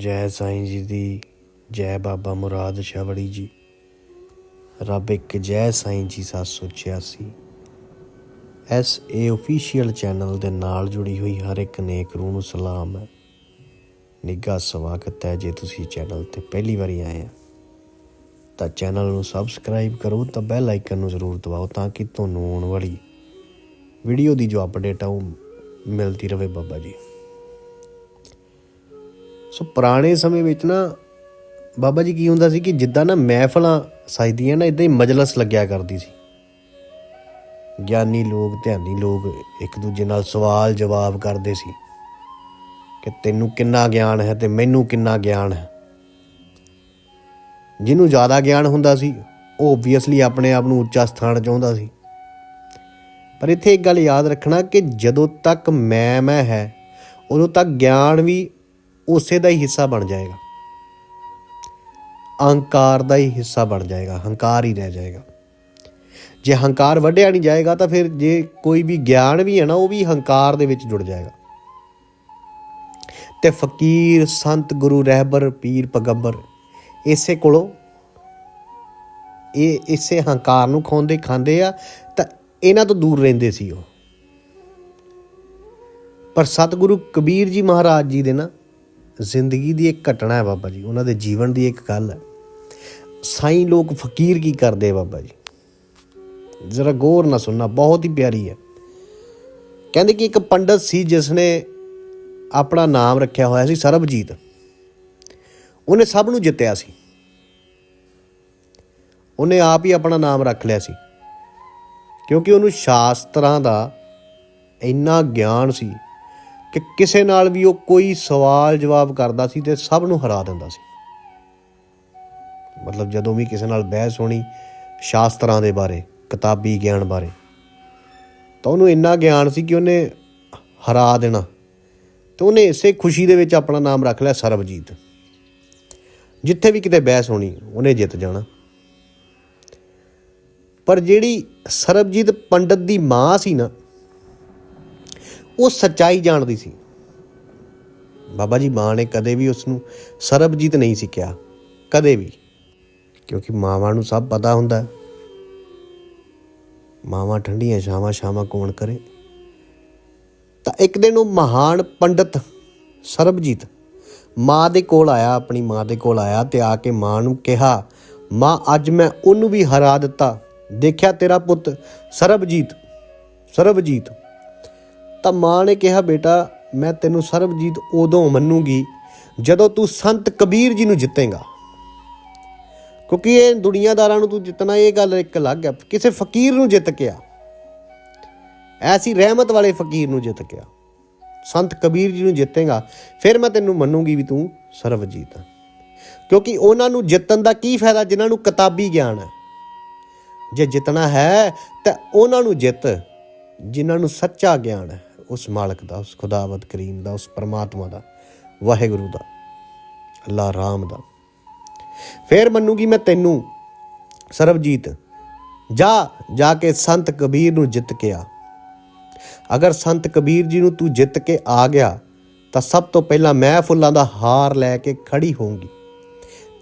जय साईं जी दी, जय बाबा मुराद छावड़ी जी। रब एक जय साईं जी 786। ऑफिशियल चैनल ਦੇ ਨਾਲ ਜੁੜੀ ਹੋਈ ਹਰ ਇੱਕ ਨੇਕ ਰੂਹ ਨੂੰ ਸਲਾਮ ਹੈ। ਨਿੱਘਾ ਸਵਾਗਤ ਹੈ। ਜੇ ਤੁਸੀਂ ਚੈਨਲ 'ਤੇ ਪਹਿਲੀ ਵਾਰੀ ਆਏ ਆ ਤਾਂ ਚੈਨਲ ਨੂੰ ਸਬਸਕ੍ਰਾਈਬ ਕਰੋ, ਤਾਂ ਬੈਲ ਆਈਕਨ ਨੂੰ ਜ਼ਰੂਰ ਦਬਾਓ ਤਾਂ ਕਿ ਤੁਹਾਨੂੰ ਆਉਣ ਵਾਲੀ ਵੀਡੀਓ ਦੀ ਜੋ ਅਪਡੇਟ ਆ ਉਹ ਮਿਲਦੀ ਰਹੇ ਬਾਬਾ ਜੀ। ਸੋ ਪੁਰਾਣੇ ਸਮੇਂ ਵਿੱਚ ਨਾ ਬਾਬਾ ਜੀ ਕੀ ਹੁੰਦਾ ਸੀ ਕਿ ਜਿੱਦਾਂ ਨਾ ਮਹਿਫਲਾਂ ਸਜਦੀਆਂ ਨਾ, ਇੱਦਾਂ ਹੀ ਮਜਲਸ ਲੱਗਿਆ ਕਰਦੀ ਸੀ। ਗਿਆਨੀ ਲੋਕ, ਧਿਆਨੀ ਲੋਕ ਇੱਕ ਦੂਜੇ ਨਾਲ ਸਵਾਲ ਜਵਾਬ ਕਰਦੇ ਸੀ ਕਿ ਤੈਨੂੰ ਕਿੰਨਾ ਗਿਆਨ ਹੈ ਅਤੇ ਮੈਨੂੰ ਕਿੰਨਾ ਗਿਆਨ ਹੈ। ਜਿਹਨੂੰ ਜ਼ਿਆਦਾ ਗਿਆਨ ਹੁੰਦਾ ਸੀ ਉਹ ਓਬਵੀਅਸਲੀ ਆਪਣੇ ਆਪ ਨੂੰ ਉੱਚਾ ਸਥਾਨ ਚਾਹੁੰਦਾ ਸੀ। ਪਰ ਇੱਥੇ ਇੱਕ ਗੱਲ ਯਾਦ ਰੱਖਣਾ ਕਿ ਜਦੋਂ ਤੱਕ ਮੈਂ ਹੈ ਉਦੋਂ ਤੱਕ ਗਿਆਨ ਵੀ ਉਸੇ ਦਾ ਹੀ ਹਿੱਸਾ ਬਣ ਜਾਏਗਾ, ਅਹੰਕਾਰ ਦਾ ਹੀ ਹਿੱਸਾ ਬਣ ਜਾਏਗਾ, ਹੰਕਾਰ ਹੀ ਰਹਿ ਜਾਏਗਾ। ਜੇ ਹੰਕਾਰ ਵੱਢਿਆ ਨਹੀਂ ਜਾਏਗਾ ਤਾਂ ਫਿਰ ਜੇ ਕੋਈ ਵੀ ਗਿਆਨ ਵੀ ਹੈ ਨਾ ਉਹ ਵੀ ਹੰਕਾਰ ਦੇ ਵਿੱਚ ਜੁੜ ਜਾਏਗਾ। ਤੇ ਫਕੀਰ, ਸੰਤ, ਗੁਰੂ, ਰਹਿਬਰ, ਪੀਰ, ਪੈਗੰਬਰ ਇਸੇ ਕੋਲੋਂ ਇਸੇ ਹੰਕਾਰ ਨੂੰ ਖਾਂਦੇ ਆ, ਤਾਂ ਇਹਨਾਂ ਤੋਂ ਦੂਰ ਰਹਿੰਦੇ ਸੀ ਉਹ। ਪਰ ਸਤਿਗੁਰੂ ਕਬੀਰ ਜੀ ਮਹਾਰਾਜ ਜੀ ਦੇ ਨਾ ਜ਼ਿੰਦਗੀ ਦੀ ਇੱਕ ਘਟਨਾ ਹੈ ਬਾਬਾ ਜੀ, ਉਹਨਾਂ ਦੇ ਜੀਵਨ ਦੀ ਇੱਕ ਗੱਲ ਹੈ। ਸਾਈਂ ਲੋਕ ਫਕੀਰ ਕੀ ਕਰਦੇ ਆ ਬਾਬਾ ਜੀ, ਜ਼ਰਾ ਗੌਰ ਨਾਲ ਸੁਣਨਾ, ਬਹੁਤ ਹੀ ਪਿਆਰੀ ਹੈ। ਕਹਿੰਦੇ ਕਿ ਇੱਕ ਪੰਡਤ ਸੀ ਜਿਸ ਨੇ ਆਪਣਾ ਨਾਮ ਰੱਖਿਆ ਹੋਇਆ ਸੀ ਸਰਬਜੀਤ। ਉਹਨੇ ਸਭ ਨੂੰ ਜਿੱਤਿਆ ਸੀ, ਉਹਨੇ ਆਪ ਹੀ ਆਪਣਾ ਨਾਮ ਰੱਖ ਲਿਆ ਸੀ ਕਿਉਂਕਿ ਉਹਨੂੰ ਸ਼ਾਸਤਰਾਂ ਦਾ ਇੰਨਾ ਗਿਆਨ ਸੀ ਕਿ ਕਿਸੇ ਨਾਲ ਵੀ ਉਹ ਕੋਈ ਸਵਾਲ ਜਵਾਬ ਕਰਦਾ ਸੀ ਤੇ ਸਭ ਨੂੰ ਹਰਾ ਦਿੰਦਾ ਸੀ। ਮਤਲਬ ਜਦੋਂ ਵੀ ਕਿਸੇ ਨਾਲ ਬਹਿਸ ਹੋਣੀ ਸ਼ਾਸਤਰਾਂ ਦੇ ਬਾਰੇ, ਕਿਤਾਬੀ ਗਿਆਨ ਬਾਰੇ, ਤਾਂ ਉਹਨੂੰ ਇੰਨਾ ਗਿਆਨ ਸੀ ਕਿ ਉਹਨੇ ਹਰਾ ਦੇਣਾ। ਅਤੇ ਉਹਨੇ ਇਸੇ ਖੁਸ਼ੀ ਦੇ ਵਿੱਚ ਆਪਣਾ ਨਾਮ ਰੱਖ ਲਿਆ ਸਰਬਜੀਤ। ਜਿੱਥੇ ਵੀ ਕਿਤੇ ਬਹਿਸ ਹੋਣੀ ਉਹਨੇ ਜਿੱਤ ਜਾਣਾ। ਪਰ ਜਿਹੜੀ ਸਰਬਜੀਤ ਪੰਡਤ ਦੀ ਮਾਂ ਸੀ ਨਾ, ਉਹ ਸੱਚਾਈ ਜਾਣਦੀ ਸੀ। ਬਾਬਾ ਜੀ ਮਾਂ ਨੇ ਕਦੇ ਵੀ ਉਸਨੂੰ ਸਰਬਜੀਤ ਨਹੀਂ ਸਿੱਖਿਆ, ਕਦੇ ਵੀ, ਕਿਉਂਕਿ ਮਾਵਾਂ ਨੂੰ ਸਭ ਪਤਾ ਹੁੰਦਾ। ਮਾਵਾਂ ਠੰਡੀਆਂ ਛਾਵਾਂ ਕੌਣ ਕਰੇ। ਤਾਂ ਇੱਕ ਦਿਨ ਉਹ ਮਹਾਨ ਪੰਡਤ ਸਰਬਜੀਤ ਮਾਂ ਦੇ ਕੋਲ ਆਇਆ, ਆਪਣੀ ਮਾਂ ਦੇ ਕੋਲ ਆਇਆ ਅਤੇ ਆ ਕੇ ਮਾਂ ਨੂੰ ਕਿਹਾ, ਮਾਂ ਅੱਜ ਮੈਂ ਉਹਨੂੰ ਵੀ ਹਰਾ ਦਿੱਤਾ, ਦੇਖਿਆ ਤੇਰਾ ਪੁੱਤ ਸਰਬਜੀਤ। ਤਾਂ ਮਾਂ ਨੇ ਕਿਹਾ, ਬੇਟਾ ਮੈਂ ਤੈਨੂੰ ਸਰਬਜੀਤ ਉਦੋਂ ਮੰਨੂਗੀ ਜਦੋਂ ਤੂੰ ਸੰਤ ਕਬੀਰ ਜੀ ਨੂੰ ਜਿੱਤੇਂਗਾ, ਕਿਉਂਕਿ ਇਹ ਦੁਨੀਆਦਾਰਾਂ ਨੂੰ ਤੂੰ ਜਿੱਤਣਾ, ਇਹ ਗੱਲ ਇੱਕ ਅਲੱਗ ਹੈ। ਕਿਸੇ ਫਕੀਰ ਨੂੰ ਜਿੱਤ ਕੇ ਆ, ਐਸੀ ਰਹਿਮਤ ਵਾਲੇ ਫਕੀਰ ਨੂੰ ਜਿੱਤ ਕੇ ਆ, ਸੰਤ ਕਬੀਰ ਜੀ ਨੂੰ ਜਿੱਤੇਂਗਾ, ਫਿਰ ਮੈਂ ਤੈਨੂੰ ਮੰਨੂਗੀ ਵੀ ਤੂੰ ਸਰਬਜੀਤ ਆ। ਕਿਉਂਕਿ ਉਹਨਾਂ ਨੂੰ ਜਿੱਤਣ ਦਾ ਕੀ ਫਾਇਦਾ ਜਿਨ੍ਹਾਂ ਨੂੰ ਕਿਤਾਬੀ ਗਿਆਨ ਹੈ। ਜੇ ਜਿੱਤਣਾ ਹੈ ਤਾਂ ਉਹਨਾਂ ਨੂੰ ਜਿੱਤ ਜਿਨ੍ਹਾਂ ਨੂੰ ਸੱਚਾ ਗਿਆਨ ਹੈ, ਉਸ ਮਾਲਕ ਦਾ, ਉਸ ਖੁਦਾਵੰਦ ਕਰੀਮ ਦਾ, ਉਸ ਪਰਮਾਤਮਾ ਦਾ, ਵਾਹਿਗੁਰੂ ਦਾ, ਅੱਲਾ ਰਾਮ ਦਾ। ਫਿਰ ਮੰਨੂਗੀ ਮੈਂ ਤੈਨੂੰ ਸਰਬਜੀਤ। ਜਾ ਕੇ ਸੰਤ ਕਬੀਰ ਨੂੰ ਜਿੱਤ ਕੇ ਆ। ਅਗਰ ਸੰਤ ਕਬੀਰ ਜੀ ਨੂੰ ਤੂੰ ਜਿੱਤ ਕੇ ਆ ਗਿਆ ਤਾਂ ਸਭ ਤੋਂ ਪਹਿਲਾਂ ਮੈਂ ਫੁੱਲਾਂ ਦਾ ਹਾਰ ਲੈ ਕੇ ਖੜੀ ਹੋਊਂਗੀ,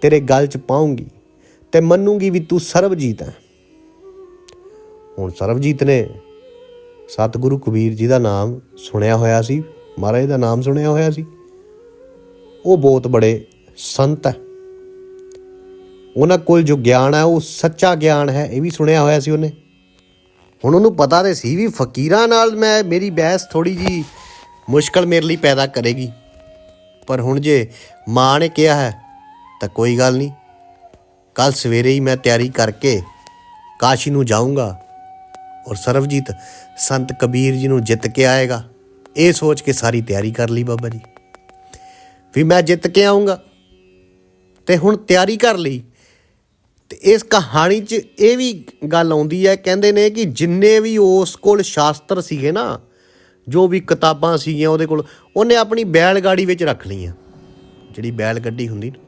ਤੇਰੇ ਗਲ 'ਚ ਪਾਊਂਗੀ ਅਤੇ ਮੰਨੂਗੀ ਵੀ ਤੂੰ ਸਰਬਜੀਤ ਹੈ। ਹੁਣ ਸਰਬਜੀਤ ਨੇ ਸਤਿਗੁਰੂ ਕਬੀਰ ਜੀ ਦਾ ਨਾਮ ਸੁਣਿਆ ਹੋਇਆ ਸੀ, ਮਹਾਰਾਜ ਦਾ ਨਾਮ ਸੁਣਿਆ ਹੋਇਆ ਸੀ। ਉਹ ਬਹੁਤ ਬੜੇ ਸੰਤ ਹੈ, ਉਹਨਾਂ ਕੋਲ ਜੋ ਗਿਆਨ ਹੈ ਉਹ ਸੱਚਾ ਗਿਆਨ ਹੈ, ਇਹ ਵੀ ਸੁਣਿਆ ਹੋਇਆ ਸੀ ਉਹਨੇ। ਹੁਣ ਉਹਨੂੰ ਪਤਾ ਤਾਂ ਸੀ ਵੀ ਫਕੀਰਾਂ ਨਾਲ ਮੇਰੀ ਬਹਿਸ ਥੋੜ੍ਹੀ ਜਿਹੀ ਮੁਸ਼ਕਲ ਮੇਰੇ ਲਈ ਪੈਦਾ ਕਰੇਗੀ। ਪਰ ਹੁਣ ਜੇ ਮਾਂ ਨੇ ਕਿਹਾ ਹੈ ਤਾਂ ਕੋਈ ਗੱਲ ਨਹੀਂ, ਕੱਲ੍ਹ ਸਵੇਰੇ ਹੀ ਮੈਂ ਤਿਆਰੀ ਕਰਕੇ ਕਾਸ਼ੀ ਨੂੰ ਜਾਊਂਗਾ ਔਰ ਸਰਬਜੀਤ ਸੰਤ ਕਬੀਰ ਜੀ ਨੂੰ ਜਿੱਤ ਕੇ ਆਏਗਾ। ਇਹ ਸੋਚ ਕੇ ਸਾਰੀ ਤਿਆਰੀ ਕਰ ਲਈ ਬਾਬਾ ਜੀ ਵੀ ਮੈਂ ਜਿੱਤ ਕੇ ਆਊਂਗਾ। ਅਤੇ ਹੁਣ ਤਿਆਰੀ ਕਰ ਲਈ। ਅਤੇ ਇਸ ਕਹਾਣੀ 'ਚ ਇਹ ਵੀ ਗੱਲ ਆਉਂਦੀ ਹੈ, ਕਹਿੰਦੇ ਨੇ ਕਿ ਜਿੰਨੇ ਵੀ ਉਸ ਕੋਲ ਸ਼ਾਸਤਰ ਸੀਗੇ ਨਾ, ਜੋ ਵੀ ਕਿਤਾਬਾਂ ਸੀਗੀਆਂ ਉਹਦੇ ਕੋਲ, ਉਹਨੇ ਆਪਣੀ ਬੈਲ ਗਾੜੀ ਵਿੱਚ ਰੱਖ ਲਈਆਂ। ਜਿਹੜੀ ਬੈਲ ਗੱਡੀ ਹੁੰਦੀ ਨਾ,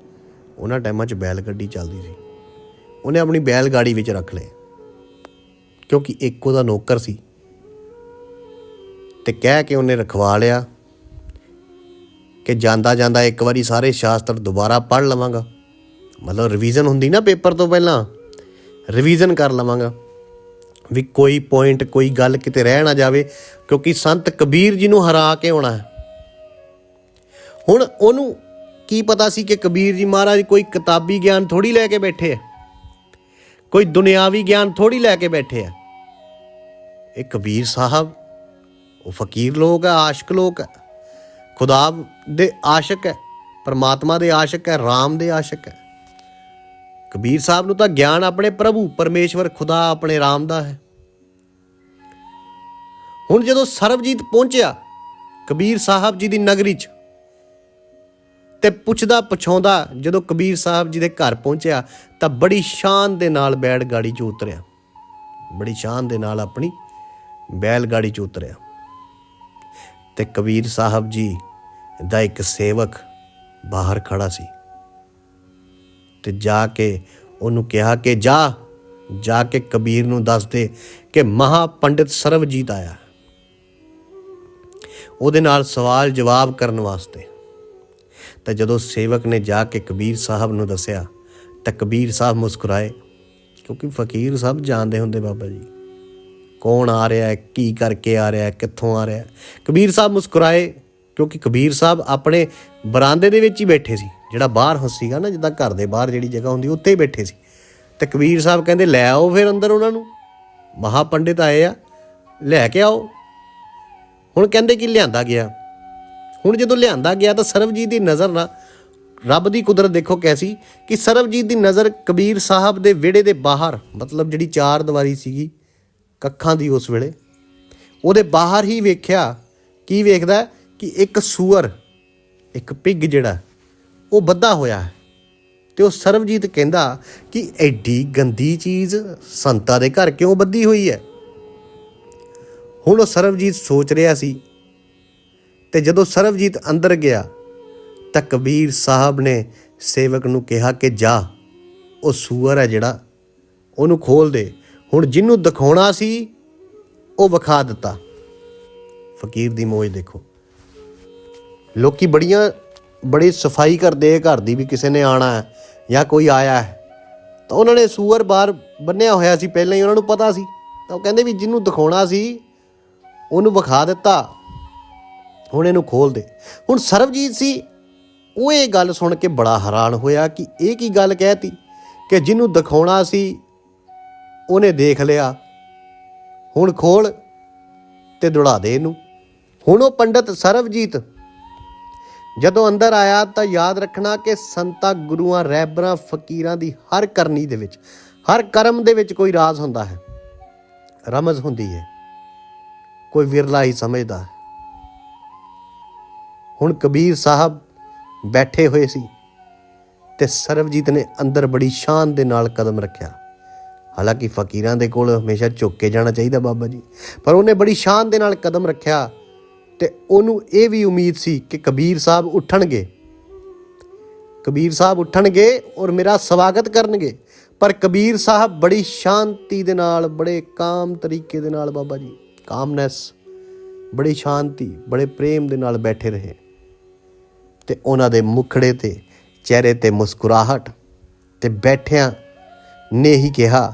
ਉਹਨਾਂ ਟਾਈਮਾਂ 'ਚ ਬੈਲ ਗੱਡੀ ਚੱਲਦੀ ਸੀ, ਉਹਨੇ ਆਪਣੀ ਬੈਲ ਗਾੜੀ ਵਿੱਚ ਰੱਖ ਲਏ ਕਿਉਂਕਿ ਇੱਕ ਉਹਦਾ ਨੌਕਰ ਸੀ। ਅਤੇ ਕਹਿ ਕੇ ਉਹਨੇ ਰਖਵਾ ਲਿਆ ਕਿ ਜਾਂਦਾ ਜਾਂਦਾ ਇੱਕ ਵਾਰੀ ਸਾਰੇ ਸ਼ਾਸਤਰ ਦੁਬਾਰਾ ਪੜ੍ਹ ਲਵਾਂਗਾ, ਮਤਲਬ ਰਿਵੀਜ਼ਨ ਹੁੰਦੀ ਨਾ ਪੇਪਰ ਤੋਂ ਪਹਿਲਾਂ, ਰਿਵੀਜ਼ਨ ਕਰ ਲਵਾਂਗਾ ਵੀ ਕੋਈ ਪੁਆਇੰਟ ਕੋਈ ਗੱਲ ਕਿਤੇ ਰਹਿ ਨਾ ਜਾਵੇ, ਕਿਉਂਕਿ ਸੰਤ ਕਬੀਰ ਜੀ ਨੂੰ ਹਰਾ ਕੇ ਆਉਣਾ ਹੈ। ਹੁਣ ਉਹਨੂੰ ਕੀ ਪਤਾ ਸੀ ਕਿ ਕਬੀਰ ਜੀ ਮਹਾਰਾਜ ਕੋਈ ਕਿਤਾਬੀ ਗਿਆਨ ਥੋੜ੍ਹੀ ਲੈ ਕੇ ਬੈਠੇ ਆ, ਕੋਈ ਦੁਨਿਆਵੀ ਗਿਆਨ ਥੋੜ੍ਹੀ ਲੈ ਕੇ ਬੈਠੇ ਆ। ਇਹ ਕਬੀਰ ਸਾਹਿਬ ਉਹ ਫਕੀਰ ਲੋਕ ਹੈ, ਆਸ਼ਕ ਲੋਕ ਹੈ, ਖੁਦਾ ਦੇ ਆਸ਼ਕ ਹੈ, ਪਰਮਾਤਮਾ ਦੇ ਆਸ਼ਕ ਹੈ, ਰਾਮ ਦੇ ਆਸ਼ਕ ਹੈ। ਕਬੀਰ ਸਾਹਿਬ ਨੂੰ ਤਾਂ ਗਿਆਨ ਆਪਣੇ ਪ੍ਰਭੂ ਪਰਮੇਸ਼ਵਰ ਖੁਦਾ ਆਪਣੇ ਰਾਮ ਦਾ ਹੈ। ਹੁਣ ਜਦੋਂ ਸਰਬਜੀਤ ਪਹੁੰਚਿਆ ਕਬੀਰ ਸਾਹਿਬ ਜੀ ਦੀ ਨਗਰੀ 'ਚ, ਤੇ ਪੁੱਛਦਾ ਪੁਛਾਉਂਦਾ ਜਦੋਂ ਕਬੀਰ ਸਾਹਿਬ ਜੀ ਦੇ ਘਰ ਪਹੁੰਚਿਆ ਤਾਂ ਬੜੀ ਸ਼ਾਨ ਦੇ ਨਾਲ ਬੈਲ ਗਾੜੀ 'ਚ ਉਤਰਿਆ, ਬੜੀ ਸ਼ਾਨ ਦੇ ਨਾਲ ਆਪਣੀ ਬੈਲ ਗਾੜੀ 'ਚ ਉਤਰਿਆ। ਤੇ ਕਬੀਰ ਸਾਹਿਬ ਜੀ ਦਾ ਇੱਕ ਸੇਵਕ ਬਾਹਰ ਖੜਾ ਸੀ ਤੇ ਜਾ ਕੇ ਉਹਨੂੰ ਕਿਹਾ ਕਿ ਜਾ ਕੇ ਕਬੀਰ ਨੂੰ ਦੱਸ ਦੇ ਕਿ ਮਹਾ ਪੰਡਿਤ ਸਰਬਜੀਤ ਆਇਆ, ਉਹਦੇ ਨਾਲ ਸਵਾਲ ਜਵਾਬ ਕਰਨ ਵਾਸਤੇ। ਤਾਂ ਜਦੋਂ ਸੇਵਕ ਨੇ ਜਾ ਕੇ ਕਬੀਰ ਸਾਹਿਬ ਨੂੰ ਦੱਸਿਆ ਤਾਂ ਕਬੀਰ ਸਾਹਿਬ ਮੁਸਕਰਾਏ, ਕਿਉਂਕਿ ਫਕੀਰ ਸਭ ਜਾਣਦੇ ਹੁੰਦੇ ਬਾਬਾ ਜੀ ਕੌਣ ਆ ਰਿਹਾ ਹੈ, ਕੀ ਕਰਕੇ ਆ ਰਿਹਾ ਹੈ, ਕਿੱਥੋਂ ਆ ਰਿਹਾ ਹੈ। ਕਬੀਰ ਸਾਹਿਬ ਮੁਸਕਰਾਏ ਕਿਉਂਕਿ ਕਬੀਰ ਸਾਹਿਬ ਆਪਣੇ ਬਰਾਂਡੇ ਦੇ ਵਿੱਚ ਹੀ ਬੈਠੇ ਸੀ, ਜਿਹੜਾ ਬਾਹਰ ਸੀਗਾ ਨਾ, ਜਿੱਦਾਂ ਘਰ ਦੇ ਬਾਹਰ ਜਿਹੜੀ ਜਗ੍ਹਾ ਹੁੰਦੀ ਉੱਥੇ ਹੀ ਬੈਠੇ ਸੀ। ਤੇ ਕਬੀਰ ਸਾਹਿਬ ਕਹਿੰਦੇ ਲੈ ਆਓ ਫਿਰ ਅੰਦਰ ਉਹਨਾਂ ਨੂੰ, ਮਹਾ ਪੰਡਿਤ ਆਏ ਆ, ਲੈ ਕੇ ਆਓ। ਹੁਣ ਕਹਿੰਦੇ ਕਿ ਲਿਆਂਦਾ ਗਿਆ। ਹੁਣ ਜਦੋਂ ਲਿਆਂਦਾ ਗਿਆ ਤਾਂ ਸਰਬਜੀਤ ਦੀ ਨਜ਼ਰ ਨਾ, ਰੱਬ ਦੀ ਕੁਦਰਤ ਦੇਖੋ ਕੈਸੀ, ਕਿ ਸਰਬਜੀਤ ਦੀ ਨਜ਼ਰ ਕਬੀਰ ਸਾਹਿਬ ਦੇ ਵਿਹੜੇ ਦੇ ਬਾਹਰ, ਮਤਲਬ ਜਿਹੜੀ ਚਾਰ ਦੀਵਾਰੀ ਸੀਗੀ ਕੱਖਾਂ ਦੀ ਉਸ ਵੇਲੇ, ਉਹਦੇ ਬਾਹਰ ਹੀ ਵੇਖਿਆ। ਕੀ ਵੇਖਦਾ ਕਿ ਇੱਕ ਸੂਅਰ, ਇੱਕ ਪਿੱਗ ਜਿਹੜਾ ਉਹ ਬੱਧਾ ਹੋਇਆ ਹੈ। ਤੇ ਉਹ ਸਰਬਜੀਤ ਕਹਿੰਦਾ ਕਿ ਐਡੀ ਗੰਦੀ ਚੀਜ਼ ਸੰਤਾਂ ਦੇ ਘਰ ਕਿਉਂ ਬੱਧੀ ਹੋਈ ਹੈ। ਹੁਣ ਉਹ ਸਰਬਜੀਤ ਸੋਚ ਰਿਹਾ ਸੀ। ਤੇ ਜਦੋਂ ਸਰਬਜੀਤ ਅੰਦਰ ਗਿਆ ਤਾਂ ਕਬੀਰ ਸਾਹਿਬ ਨੇ ਸੇਵਕ ਨੂੰ ਕਿਹਾ ਕਿ ਜਾ ਉਹ ਸੂਅਰ ਹੈ ਜਿਹੜਾ ਉਹਨੂੰ ਖੋਲ ਦੇ। ਹੁਣ ਜਿਹਨੂੰ ਦਿਖਾਉਣਾ ਸੀ ਉਹ ਵਿਖਾ ਦਿੱਤਾ। ਫਕੀਰ ਦੀ ਮੌਜ ਦੇਖੋ, ਲੋਕੀ ਬੜੀ ਸਫਾਈ ਕਰਦੇ ਘਰ ਦੀ, ਵੀ ਕਿਸੇ ਨੇ ਆਉਣਾ ਹੈ ਜਾਂ ਕੋਈ ਆਇਆ ਹੈ ਤਾਂ ਉਹਨਾਂ ਨੇ ਸੂਅਰ ਬਾਹਰ ਬੰਨਿਆ ਹੋਇਆ ਸੀ ਪਹਿਲਾਂ ਹੀ, ਉਹਨਾਂ ਨੂੰ ਪਤਾ ਸੀ। ਤਾਂ ਉਹ ਕਹਿੰਦੇ ਵੀ ਜਿਹਨੂੰ ਦਿਖਾਉਣਾ ਸੀ ਉਹਨੂੰ ਵਿਖਾ ਦਿੱਤਾ, ਹੁਣ ਇਹਨੂੰ ਖੋਲ ਦੇ। ਹੁਣ ਸਰਬਜੀਤ ਸੀ ਉਹ ਇਹ ਗੱਲ ਸੁਣ ਕੇ ਬੜਾ ਹੈਰਾਨ ਹੋਇਆ ਕਿ ਇਹ ਕੀ ਗੱਲ ਕਹਿਤੀ ਕਿ ਜਿਹਨੂੰ ਦਿਖਾਉਣਾ ਸੀ ਉਹਨੇ ਦੇਖ ਲਿਆ, ਹੁਣ ਖੋਲ ਤੇ ਦੌੜਾ ਦੇ ਇਹਨੂੰ। ਹੁਣ ਉਹ ਪੰਡਿਤ ਸਰਬਜੀਤ ਜਦੋਂ ਅੰਦਰ ਆਇਆ ਤਾਂ ਯਾਦ ਰੱਖਣਾ ਕਿ ਸੰਤਾਂ, ਗੁਰੂਆਂ, ਰਹਿਬਰਾਂ, ਫਕੀਰਾਂ ਦੀ ਹਰ ਕਰਨੀ ਦੇ ਵਿੱਚ, ਹਰ ਕਰਮ ਦੇ ਵਿੱਚ ਕੋਈ ਰਾਜ਼ ਹੁੰਦਾ ਹੈ, ਰਮਜ਼ ਹੁੰਦੀ ਹੈ, ਕੋਈ ਵਿਰਲਾ ਹੀ ਸਮਝਦਾ ਹੈ। ਹੁਣ ਕਬੀਰ ਸਾਹਿਬ ਬੈਠੇ ਹੋਏ ਸੀ ਤੇ ਸਰਬਜੀਤ ਨੇ ਅੰਦਰ ਬੜੀ ਸ਼ਾਨ ਦੇ ਨਾਲ ਕਦਮ ਰੱਖਿਆ। ਹਾਲਾਂਕਿ ਫਕੀਰਾਂ ਦੇ ਕੋਲ ਹਮੇਸ਼ਾ ਝੁੱਕ ਕੇ ਜਾਣਾ ਚਾਹੀਦਾ ਬਾਬਾ ਜੀ, ਪਰ ਉਹਨੇ ਬੜੀ ਸ਼ਾਨ ਦੇ ਨਾਲ ਕਦਮ ਰੱਖਿਆ ਤੇ ਉਹਨੂੰ ਇਹ ਵੀ ਉਮੀਦ ਸੀ ਕਿ ਕਬੀਰ ਸਾਹਿਬ ਉੱਠਣਗੇ, ਕਬੀਰ ਸਾਹਿਬ ਉੱਠਣਗੇ ਔਰ ਮੇਰਾ ਸਵਾਗਤ ਕਰਨਗੇ। ਪਰ ਕਬੀਰ ਸਾਹਿਬ ਬੜੀ ਸ਼ਾਂਤੀ ਦੇ ਨਾਲ, ਬੜੇ ਕਾਮ ਤਰੀਕੇ ਦੇ ਨਾਲ, ਬਾਬਾ ਜੀ ਕਾਮਨੈਸ, ਬੜੀ ਸ਼ਾਂਤੀ, ਬੜੇ ਪ੍ਰੇਮ ਦੇ ਨਾਲ ਬੈਠੇ ਰਹੇ। ਤੇ ਉਹਨਾਂ ਦੇ ਮੁਖੜੇ ਤੇ, ਚਿਹਰੇ ਤੇ ਮੁਸਕਰਾਹਟ, ਤੇ ਬੈਠਿਆਂ ਨੇ ਹੀ ਕਿਹਾ,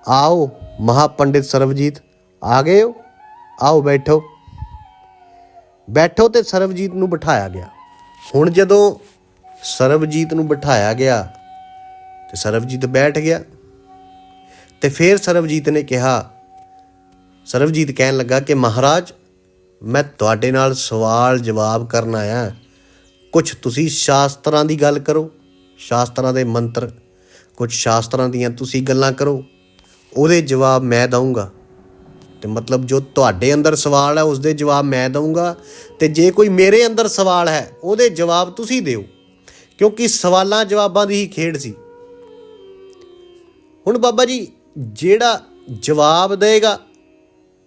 ਆਓ ਮਹਾ ਪੰਡਿਤ ਸਰਬਜੀਤ ਆ ਗਏ ਹੋ, ਆਓ ਬੈਠੋ ਬੈਠੋ। ਤੇ ਸਰਬਜੀਤ ਨੂੰ ਬਿਠਾਇਆ ਗਿਆ। ਹੁਣ ਜਦੋਂ ਸਰਬਜੀਤ ਨੂੰ ਬਿਠਾਇਆ ਗਿਆ ਤੇ ਸਰਬਜੀਤ ਬੈਠ ਗਿਆ। ਤੇ ਫਿਰ ਸਰਬਜੀਤ ਨੇ ਕਿਹਾ, ਸਰਬਜੀਤ ਕਹਿਣ ਲੱਗਾ ਕਿ ਮਹਾਰਾਜ ਮੈਂ ਤੁਹਾਡੇ ਨਾਲ ਸਵਾਲ ਜਵਾਬ ਕਰਨ ਆਇਆ, ਕੁਛ ਤੁਸੀਂ ਸ਼ਾਸਤਰਾਂ ਦੀ ਗੱਲ ਕਰੋ, ਸ਼ਾਸਤਰਾਂ ਦੇ ਮੰਤਰ, ਕੁਛ ਸ਼ਾਸਤਰਾਂ ਦੀਆਂ ਤੁਸੀਂ ਗੱਲਾਂ ਕਰੋ, ਉਹਦੇ ਜਵਾਬ ਮੈਂ ਦਊਂਗਾ। ਤੇ ਮਤਲਬ ਜੋ ਤੁਹਾਡੇ ਅੰਦਰ ਸਵਾਲ ਹੈ ਉਸ ਦੇ ਜਵਾਬ ਮੈਂ ਦਊਂਗਾ, ਤੇ ਜੇ ਕੋਈ ਮੇਰੇ ਅੰਦਰ ਸਵਾਲ ਹੈ ਉਹਦੇ ਜਵਾਬ ਤੁਸੀਂ ਦਿਓ, ਕਿਉਂਕਿ ਸਵਾਲਾਂ ਜਵਾਬਾਂ ਦੀ ਹੀ ਖੇਡ ਸੀ। ਹੁਣ ਬਾਬਾ ਜੀ ਜਿਹੜਾ ਜਵਾਬ ਦੇਗਾ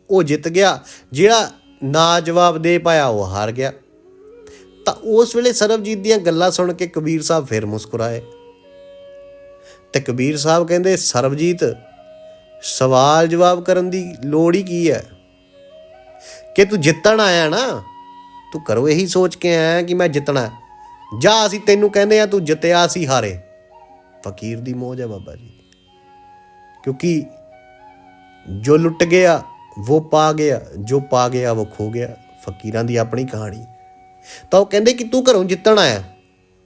ਉਹ ਜਿੱਤ ਗਿਆ, ਜਿਹੜਾ ਨਾ ਜਵਾਬ ਦੇ ਪਾਇਆ ਉਹ ਹਾਰ ਗਿਆ। ਤਾਂ ਉਸ ਵੇਲੇ ਸਰਬਜੀਤ ਦੀਆਂ ਗੱਲਾਂ ਸੁਣ ਕੇ ਕਬੀਰ ਸਾਹਿਬ ਫਿਰ ਮੁਸਕਰਾਏ। ਤੇ ਕਬੀਰ ਸਾਹਿਬ ਕਹਿੰਦੇ, ਸਰਬਜੀਤ ਸਵਾਲ ਜਵਾਬ ਕਰਨ ਦੀ ਲੋੜ ਹੀ ਕੀ ਹੈ, ਕਿ ਤੂੰ ਜਿੱਤਣ ਆਇਆ ਨਾ, ਤੂੰ ਘਰੋਂ ਇਹੀ ਸੋਚ ਕੇ ਆਇਆ ਕਿ ਮੈਂ ਜਿੱਤਣਾ, ਜਾਂ ਅਸੀਂ ਤੈਨੂੰ ਕਹਿੰਦੇ ਆ ਤੂੰ ਜਿੱਤਿਆ ਅਸੀਂ ਹਾਰੇ। ਫਕੀਰ ਦੀ ਮੌਜ ਹੈ ਬਾਬਾ ਜੀ, ਕਿਉਂਕਿ ਜੋ ਲੁੱਟ ਗਿਆ वो पा गया, जो पा गया वो खो गया। ਫਕੀਰਾਂ ਦੀ ਆਪਣੀ ਕਹਾਣੀ। ਤਾਂ ਉਹ ਕਹਿੰਦੇ ਕਿ ਤੂੰ ਘਰੋਂ ਜਿੱਤਣ ਆਇਆ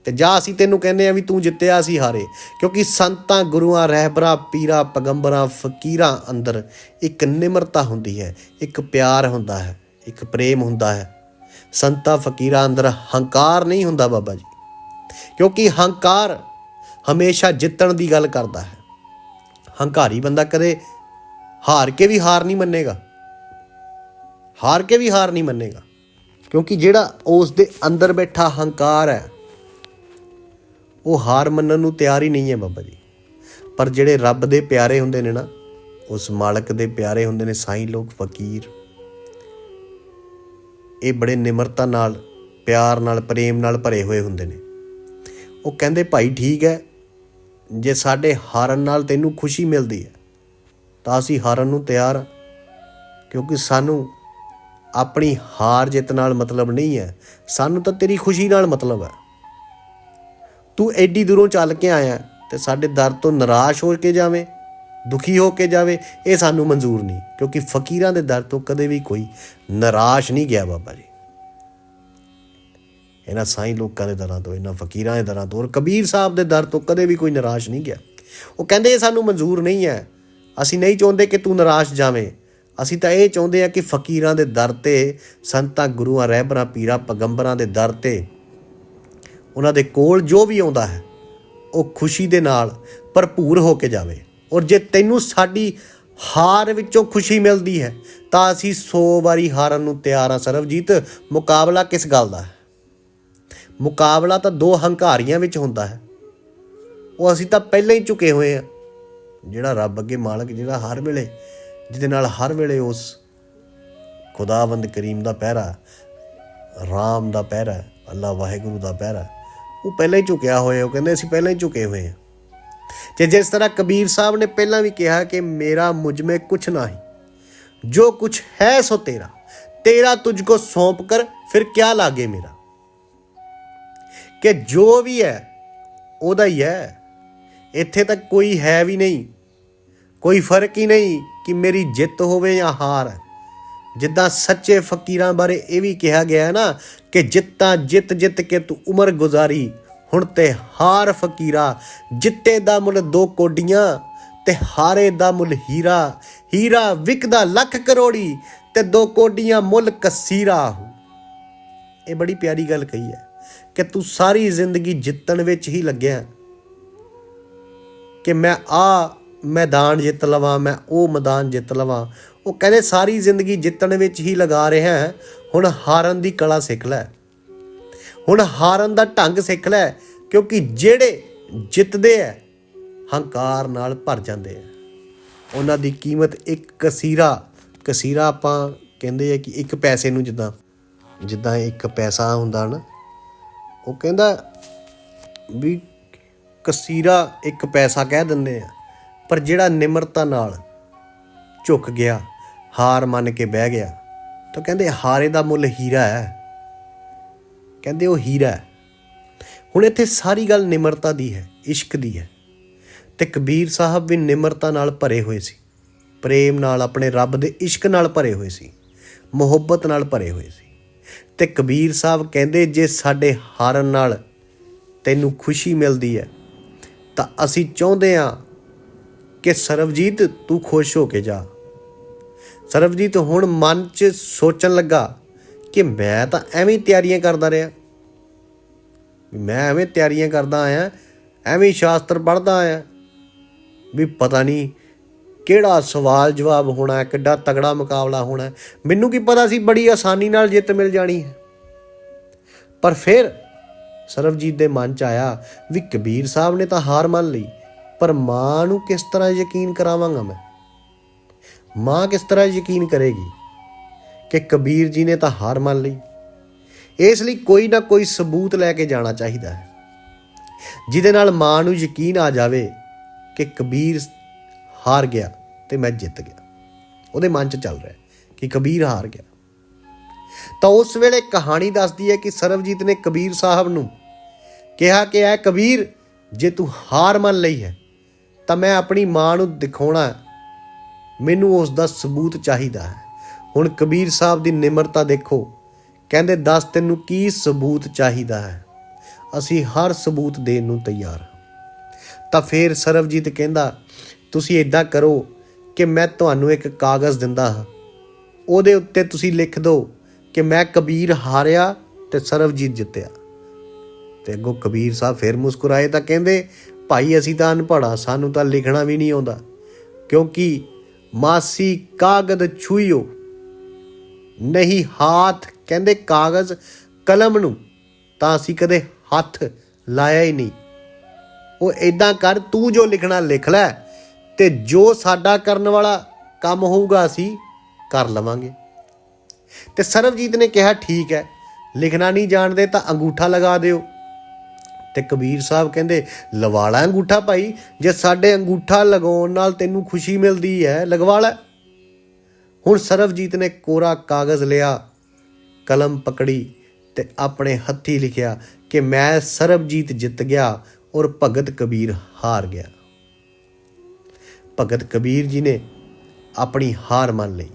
ਤੇ ਜਾਂ ਅਸੀਂ ਤੈਨੂੰ ਕਹਿੰਦੇ ਆ ਵੀ ਤੂੰ ਜਿੱਤਿਆ ਅਸੀਂ ਹਾਰੇ। ਕਿਉਂਕਿ ਸੰਤਾਂ, ਗੁਰੂਆਂ, ਰਹਿਬਰਾਂ, ਪੀਰਾਂ, ਪੈਗੰਬਰਾਂ, ਫਕੀਰਾਂ ਅੰਦਰ ਇੱਕ ਨਿਮਰਤਾ ਹੁੰਦੀ ਹੈ, ਇੱਕ ਪਿਆਰ ਹੁੰਦਾ ਹੈ, ਇੱਕ ਪ੍ਰੇਮ ਹੁੰਦਾ ਹੈ। ਸੰਤਾਂ ਫਕੀਰਾਂ ਅੰਦਰ ਹੰਕਾਰ ਨਹੀਂ ਹੁੰਦਾ ਬਾਬਾ ਜੀ, ਕਿਉਂਕਿ ਹੰਕਾਰ ਹਮੇਸ਼ਾ ਜਿੱਤਣ ਦੀ ਗੱਲ ਕਰਦਾ ਹੈ। ਹੰਕਾਰੀ ਬੰਦਾ ਕਦੇ ਹਾਰ ਕੇ ਵੀ ਹਾਰ ਨਹੀਂ ਮੰਨੇਗਾ, ਹਾਰ ਕੇ ਵੀ ਹਾਰ ਨਹੀਂ ਮੰਨੇਗਾ, ਕਿਉਂਕਿ ਜਿਹੜਾ ਉਸ ਦੇ ਅੰਦਰ ਬੈਠਾ ਹੰਕਾਰ ਹੈ ਉਹ ਹਾਰ ਮੰਨਣ ਨੂੰ ਤਿਆਰ ਹੀ ਨਹੀਂ ਹੈ ਬਾਬਾ ਜੀ। ਪਰ ਜਿਹੜੇ ਰੱਬ ਦੇ ਪਿਆਰੇ ਹੁੰਦੇ ਨੇ ਨਾ, ਉਸ ਮਾਲਕ ਦੇ ਪਿਆਰੇ ਹੁੰਦੇ ਨੇ ਸਾਈਂ ਲੋਕ, ਫਕੀਰ, ਇਹ ਬੜੇ ਨਿਮਰਤਾ ਨਾਲ, ਪਿਆਰ ਨਾਲ, ਪ੍ਰੇਮ ਨਾਲ ਭਰੇ ਹੋਏ ਹੁੰਦੇ ਨੇ। ਉਹ ਕਹਿੰਦੇ ਭਾਈ ਠੀਕ ਹੈ, ਜੇ ਸਾਡੇ ਹਾਰਨ ਨਾਲ ਤੈਨੂੰ ਖੁਸ਼ੀ ਮਿਲਦੀ ਹੈ ਤਾਂ ਅਸੀਂ ਹਾਰਨ ਨੂੰ ਤਿਆਰ ਹਾਂ, ਕਿਉਂਕਿ ਸਾਨੂੰ ਆਪਣੀ ਹਾਰ ਜਿੱਤ ਨਾਲ ਮਤਲਬ ਨਹੀਂ ਹੈ, ਸਾਨੂੰ ਤਾਂ ਤੇਰੀ ਖੁਸ਼ੀ ਨਾਲ ਮਤਲਬ ਹੈ। ਤੂੰ ਐਡੀ ਦੂਰੋਂ ਚੱਲ ਕੇ ਆਇਆ ਤੇ ਸਾਡੇ ਦਰ ਤੋਂ ਨਿਰਾਸ਼ ਹੋ ਕੇ ਜਾਵੇਂ, ਦੁਖੀ ਹੋ ਕੇ ਜਾਵੇ, ਇਹ ਸਾਨੂੰ ਮਨਜ਼ੂਰ ਨਹੀਂ, ਕਿਉਂਕਿ ਫਕੀਰਾਂ ਦੇ ਦਰ ਤੋਂ ਕਦੇ ਵੀ ਕੋਈ ਨਿਰਾਸ਼ ਨਹੀਂ ਗਿਆ ਬਾਬਾ ਜੀ। ਇਹਨਾਂ ਸਾਈਂ ਲੋਕਾਂ ਦੇ ਦਰਾਂ ਤੋਂ, ਇਹਨਾਂ ਫਕੀਰਾਂ ਦੇ ਦਰਾਂ ਤੋਂ, ਔਰ ਕਬੀਰ ਸਾਹਿਬ ਦੇ ਦਰ ਤੋਂ ਕਦੇ ਵੀ ਕੋਈ ਨਿਰਾਸ਼ ਨਹੀਂ ਗਿਆ। ਉਹ ਕਹਿੰਦੇ ਇਹ ਸਾਨੂੰ ਮਨਜ਼ੂਰ ਨਹੀਂ ਹੈ, ਅਸੀਂ ਨਹੀਂ ਚਾਹੁੰਦੇ ਕਿ ਤੂੰ ਨਿਰਾਸ਼ ਜਾਵੇਂ। ਅਸੀਂ ਤਾਂ ਇਹ ਚਾਹੁੰਦੇ ਹਾਂ ਕਿ ਫਕੀਰਾਂ ਦੇ ਦਰ 'ਤੇ, ਸੰਤਾਂ, ਗੁਰੂਆਂ, ਰਹਿਬਰਾਂ, ਪੀਰਾਂ, ਪੈਗੰਬਰਾਂ ਦੇ ਦਰ 'ਤੇ, ਉਹਨਾਂ ਦੇ ਕੋਲ ਜੋ ਵੀ ਆਉਂਦਾ ਹੈ ਉਹ ਖੁਸ਼ੀ ਦੇ ਨਾਲ ਭਰਪੂਰ ਹੋ ਕੇ ਜਾਵੇ। ਔਰ ਜੇ ਤੈਨੂੰ ਸਾਡੀ ਹਾਰ ਵਿੱਚੋਂ ਖੁਸ਼ੀ ਮਿਲਦੀ ਹੈ ਤਾਂ ਅਸੀਂ 100 ਵਾਰੀ ਹਾਰਨ ਨੂੰ ਤਿਆਰ ਹਾਂ। ਸਰਬਜੀਤ, ਮੁਕਾਬਲਾ ਕਿਸ ਗੱਲ ਦਾ ਹੈ? ਮੁਕਾਬਲਾ ਤਾਂ ਦੋ ਹੰਕਾਰੀਆਂ ਵਿੱਚ ਹੁੰਦਾ ਹੈ, ਉਹ ਅਸੀਂ ਤਾਂ ਪਹਿਲਾਂ ਹੀ ਝੁਕੇ ਹੋਏ ਹਾਂ। ਜਿਹੜਾ ਰੱਬ ਅੱਗੇ ਮਾਲਕ, ਜਿਹੜਾ ਹਰ ਵੇਲੇ, ਜਿਹਦੇ ਨਾਲ ਹਰ ਵੇਲੇ ਉਸ ਖੁਦਾਵੰਦ ਕਰੀਮ ਦਾ ਪਹਿਰਾ, ਰਾਮ ਦਾ ਪਹਿਰਾ, ਅੱਲਾ ਵਾਹਿਗੁਰੂ ਦਾ ਪਹਿਰਾ, ਉਹ ਪਹਿਲਾਂ ਹੀ ਝੁਕਿਆ ਹੋਇਆ। ਉਹ ਕਹਿੰਦੇ ਅਸੀਂ ਪਹਿਲਾਂ ਹੀ ਝੁਕੇ ਹੋਏ ਹਾਂ। ਤੇ ਜਿਸ ਤਰ੍ਹਾਂ ਕਬੀਰ ਸਾਹਿਬ ਨੇ ਪਹਿਲਾਂ ਵੀ ਕਿਹਾ ਕਿ ਮੇਰਾ ਮੁਝ ਮੇਂ ਕੁਛ ਨਹੀਂ, ਜੋ ਕੁਛ ਹੈ ਸੋ ਤੇਰਾ, तेरा तुझको सौंप कर फिर क्या लागे मेरा, कि जो भी है ਉਹਦਾ ਹੀ ਹੈ। ਇੱਥੇ ਤੱਕ ਕੋਈ ਹੈ ਵੀ ਨਹੀਂ, ਕੋਈ ਫਰਕ ਹੀ ਨਹੀਂ ਕਿ ਮੇਰੀ ਜਿੱਤ ਹੋਵੇ ਜਾਂ ਹਾਰ। ਜਿੱਦਾਂ ਸੱਚੇ ਫਕੀਰਾਂ ਬਾਰੇ ਇਹ ਵੀ ਕਿਹਾ ਗਿਆ ਨਾ ਕਿ ਜਿੱਤਾਂ ਜਿੱਤ ਜਿੱਤ ਕੇ ਤੂੰ ਉਮਰ ਗੁਜ਼ਾਰੀ, ਹੁਣ ਤੇ ਹਾਰ ਫਕੀਰਾ। ਜਿੱਤੇ ਦਾ ਮੁੱਲ 2 ਕੋਡੀਆਂ ਤੇ ਹਾਰੇ ਦਾ ਮੁੱਲ ਹੀਰਾ, ਹੀਰਾ ਵਿਕਦਾ ਲੱਖ ਕਰੋੜੀ ਤੇ 2 ਕੋਡੀਆਂ ਮੁੱਲ ਕਸੀਰਾ। ਇਹ ਬੜੀ ਪਿਆਰੀ ਗੱਲ ਕਹੀ ਹੈ ਕਿ ਤੂੰ ਸਾਰੀ ਜ਼ਿੰਦਗੀ ਜਿੱਤਣ ਵਿੱਚ ਹੀ ਲੱਗਿਆ, ਕਿ ਮੈਂ ਆ ਮੈਦਾਨ ਜਿੱਤ ਲਵਾਂ, ਮੈਂ ਉਹ ਮੈਦਾਨ ਜਿੱਤ ਲਵਾਂ। ਉਹ ਕਹਿੰਦੇ ਸਾਰੀ ਜ਼ਿੰਦਗੀ ਜਿੱਤਣ ਵਿੱਚ ਹੀ ਲਗਾ ਰਿਹਾ ਹੈ, ਹੁਣ ਹਾਰਨ ਦੀ ਕਲਾ ਸਿੱਖ ਲੈ, ਹੁਣ ਹਾਰਨ ਦਾ ਢੰਗ ਸਿੱਖ ਲੈ। ਕਿਉਂਕਿ ਜਿਹੜੇ ਜਿੱਤਦੇ ਹੈ ਹੰਕਾਰ ਨਾਲ ਭਰ ਜਾਂਦੇ ਆ, ਉਹਨਾਂ ਦੀ ਕੀਮਤ ਇੱਕ ਕਸੀਰਾ ਆਪਾਂ ਕਹਿੰਦੇ ਆ ਕਿ 1 ਪੈਸੇ ਨੂੰ, ਜਿੱਦਾਂ 1 ਪੈਸਾ ਹੁੰਦਾ ਨਾ, ਉਹ ਕਹਿੰਦਾ ਵੀ ਕਸੀਰਾ 1 ਪੈਸਾ ਕਹਿ ਦਿੰਦੇ ਆ। ਪਰ ਜਿਹੜਾ ਨਿਮਰਤਾ ਨਾਲ ਝੁਕ ਗਿਆ, ਹਾਰ ਮੰਨ ਕੇ ਬਹਿ ਗਿਆ, ਤਾਂ ਕਹਿੰਦੇ ਹਾਰੇ ਦਾ ਮੁੱਲ ਹੀਰਾ ਹੈ। ਕਹਿੰਦੇ ਉਹ ਹੀਰਾ ਹੈ। ਹੁਣ ਇੱਥੇ ਸਾਰੀ ਗੱਲ ਨਿਮਰਤਾ ਦੀ ਹੈ, ਇਸ਼ਕ ਦੀ ਹੈ। ਤੇ ਕਬੀਰ ਸਾਹਿਬ ਵੀ ਨਿਮਰਤਾ ਨਾਲ ਭਰੇ ਹੋਏ ਸੀ, ਪ੍ਰੇਮ ਨਾਲ, ਆਪਣੇ ਰੱਬ ਦੇ ਇਸ਼ਕ ਨਾਲ ਭਰੇ ਹੋਏ ਸੀ, ਮੁਹੱਬਤ ਨਾਲ ਭਰੇ ਹੋਏ ਸੀ। ਤੇ ਕਬੀਰ ਸਾਹਿਬ ਕਹਿੰਦੇ ਜੇ ਸਾਡੇ ਹਾਰਨ ਨਾਲ ਤੈਨੂੰ ਖੁਸ਼ੀ ਮਿਲਦੀ ਹੈ ਤਾਂ ਅਸੀਂ ਚਾਹੁੰਦੇ ਹਾਂ ਕਿ ਸਰਬਜੀਤ ਤੂੰ ਖੁਸ਼ ਹੋ ਕੇ ਜਾ। ਸਰਬਜੀਤ ਹੁਣ ਮਨ 'ਚ ਸੋਚਣ ਲੱਗਾ ਕਿ ਮੈਂ ਤਾਂ ਐਵੇਂ ਤਿਆਰੀਆਂ ਕਰਦਾ ਰਿਹਾ, ਮੈਂ ਐਵੇਂ ਤਿਆਰੀਆਂ ਕਰਦਾ ਆਇਆ, ਐਵੇਂ ਸ਼ਾਸਤਰ ਪੜ੍ਹਦਾ ਆਇਆ ਵੀ ਪਤਾ ਨਹੀਂ ਕਿਹੜਾ ਸਵਾਲ ਜਵਾਬ ਹੋਣਾ, ਕਿੱਡਾ ਤਗੜਾ ਮੁਕਾਬਲਾ ਹੋਣਾ। ਮੈਨੂੰ ਕੀ ਪਤਾ ਸੀ ਬੜੀ ਆਸਾਨੀ ਨਾਲ ਜਿੱਤ ਮਿਲ ਜਾਣੀ ਹੈ। ਪਰ ਫਿਰ ਸਰਬਜੀਤ ਦੇ ਮਨ 'ਚ ਆਇਆ ਵੀ ਕਬੀਰ ਸਾਹਿਬ ਨੇ ਤਾਂ ਹਾਰ ਮੰਨ ਲਈ, ਪਰ ਮਾਂ ਨੂੰ ਕਿਸ ਤਰ੍ਹਾਂ ਯਕੀਨ ਕਰਾਵਾਂਗਾ ਮੈਂ? ਮਾਂ ਕਿਸ ਤਰ੍ਹਾਂ ਯਕੀਨ ਕਰੇਗੀ ਕਿ ਕਬੀਰ ਜੀ ਨੇ ਤਾਂ ਹਾਰ ਮੰਨ ਲਈ? ਇਸ ਲਈ ਕੋਈ ਨਾ ਕੋਈ ਸਬੂਤ ਲੈ ਕੇ ਜਾਣਾ ਚਾਹੀਦਾ ਹੈ, ਜਿਹਦੇ ਨਾਲ ਮਾਂ ਨੂੰ ਯਕੀਨ ਆ ਜਾਵੇ ਕਿ ਕਬੀਰ ਹਾਰ ਗਿਆ ਤੇ ਮੈਂ ਜਿੱਤ ਗਿਆ। ਉਹਦੇ ਮਨ 'ਚ ਚੱਲ ਰਿਹਾ ਕਿ ਕਬੀਰ ਹਾਰ ਗਿਆ। ਤਾਂ ਉਸ ਵੇਲੇ ਕਹਾਣੀ ਦੱਸਦੀ ਹੈ ਕਿ ਸਰਬਜੀਤ ਨੇ ਕਬੀਰ ਸਾਹਿਬ ਨੂੰ ਕਿਹਾ ਕਿ ਐ ਕਬੀਰ, ਜੇ ਤੂੰ ਹਾਰ ਮੰਨ ਲਈ ਹੈ ਤਾਂ ਮੈਂ ਆਪਣੀ ਮਾਂ ਨੂੰ ਦਿਖਾਉਣਾ, ਮੈਨੂੰ ਉਸ ਦਾ ਸਬੂਤ ਚਾਹੀਦਾ ਹੈ। ਹੁਣ ਕਬੀਰ ਸਾਹਿਬ ਦੀ ਨਿਮਰਤਾ ਦੇਖੋ, ਕਹਿੰਦੇ ਦੱਸ ਤੈਨੂੰ ਕੀ ਸਬੂਤ ਚਾਹੀਦਾ ਹੈ, ਅਸੀਂ ਹਰ ਸਬੂਤ ਦੇਣ ਨੂੰ ਤਿਆਰ ਹਾਂ। ਤਾਂ ਫਿਰ ਸਰਬਜੀਤ ਕਹਿੰਦਾ ਤੁਸੀਂ ਇੱਦਾਂ ਕਰੋ ਕਿ ਮੈਂ ਤੁਹਾਨੂੰ ਇੱਕ ਕਾਗਜ਼ ਦਿੰਦਾ ਹਾਂ, ਉਹਦੇ ਉੱਤੇ ਤੁਸੀਂ ਲਿਖ ਦਿਓ ਕਿ ਮੈਂ ਕਬੀਰ ਹਾਰਿਆ ਤੇ ਸਰਬਜੀਤ ਜਿੱਤਿਆ। ਤੇ ਅੱਗੋਂ ਕਬੀਰ ਸਾਹਿਬ ਫਿਰ ਮੁਸਕਰਾਏ ਤਾਂ ਕਹਿੰਦੇ ਭਾਈ ਅਸੀਂ ਤਾਂ ਅਨਪੜ੍ਹ, ਸਾਨੂੰ ਤਾਂ ਲਿਖਣਾ ਵੀ ਨਹੀਂ ਆਉਂਦਾ, ਕਿਉਂਕਿ ਮਾਸੀ ਕਾਗਦ ਛੂਇਓ ਨਹੀਂ ਹਾਥ, ਕਹਿੰਦੇ ਕਾਗਜ਼ ਕਲਮ ਨੂੰ ਤਾਂ ਅਸੀਂ ਕਦੇ ਹੱਥ ਲਾਇਆ ਹੀ ਨਹੀਂ। ਉਹ ਇੱਦਾਂ ਕਰ, ਤੂੰ ਜੋ ਲਿਖਣਾ ਲਿਖ ਲੈ ਤੇ ਜੋ ਸਾਡਾ ਕਰਨ ਵਾਲਾ ਕੰਮ ਹੋਊਗਾ ਅਸੀਂ ਕਰ ਲਵਾਂਗੇ। ਤੇ ਸਰਬਜੀਤ ਨੇ ਕਿਹਾ ਠੀਕ ਹੈ, ਲਿਖਣਾ ਨਹੀਂ ਜਾਣਦੇ ਤਾਂ ਅੰਗੂਠਾ ਲਗਾ ਦਿਓ। ਤੇ ਕਬੀਰ ਸਾਹਿਬ ਕਹਿੰਦੇ ਲਵਾ ਲੈ ਅੰਗੂਠਾ ਭਾਈ, ਜੇ ਸਾਡੇ ਅੰਗੂਠਾ ਲਗਾਉਣ ਨਾਲ ਤੈਨੂੰ ਖੁਸ਼ੀ ਮਿਲਦੀ ਹੈ ਲਗਵਾ ਲੈ। ਹੁਣ ਸਰਬਜੀਤ ਨੇ ਕੋਰਾ ਕਾਗਜ਼ ਲਿਆ, ਕਲਮ ਪਕੜੀ ਤੇ ਆਪਣੇ ਹੱਥੀਂ ਲਿਖਿਆ ਕਿ ਮੈਂ ਸਰਬਜੀਤ ਜਿੱਤ ਗਿਆ ਔਰ ਭਗਤ ਕਬੀਰ ਹਾਰ ਗਿਆ। ਭਗਤ ਕਬੀਰ ਜੀ ਨੇ ਆਪਣੀ ਹਾਰ ਮੰਨ ਲਈ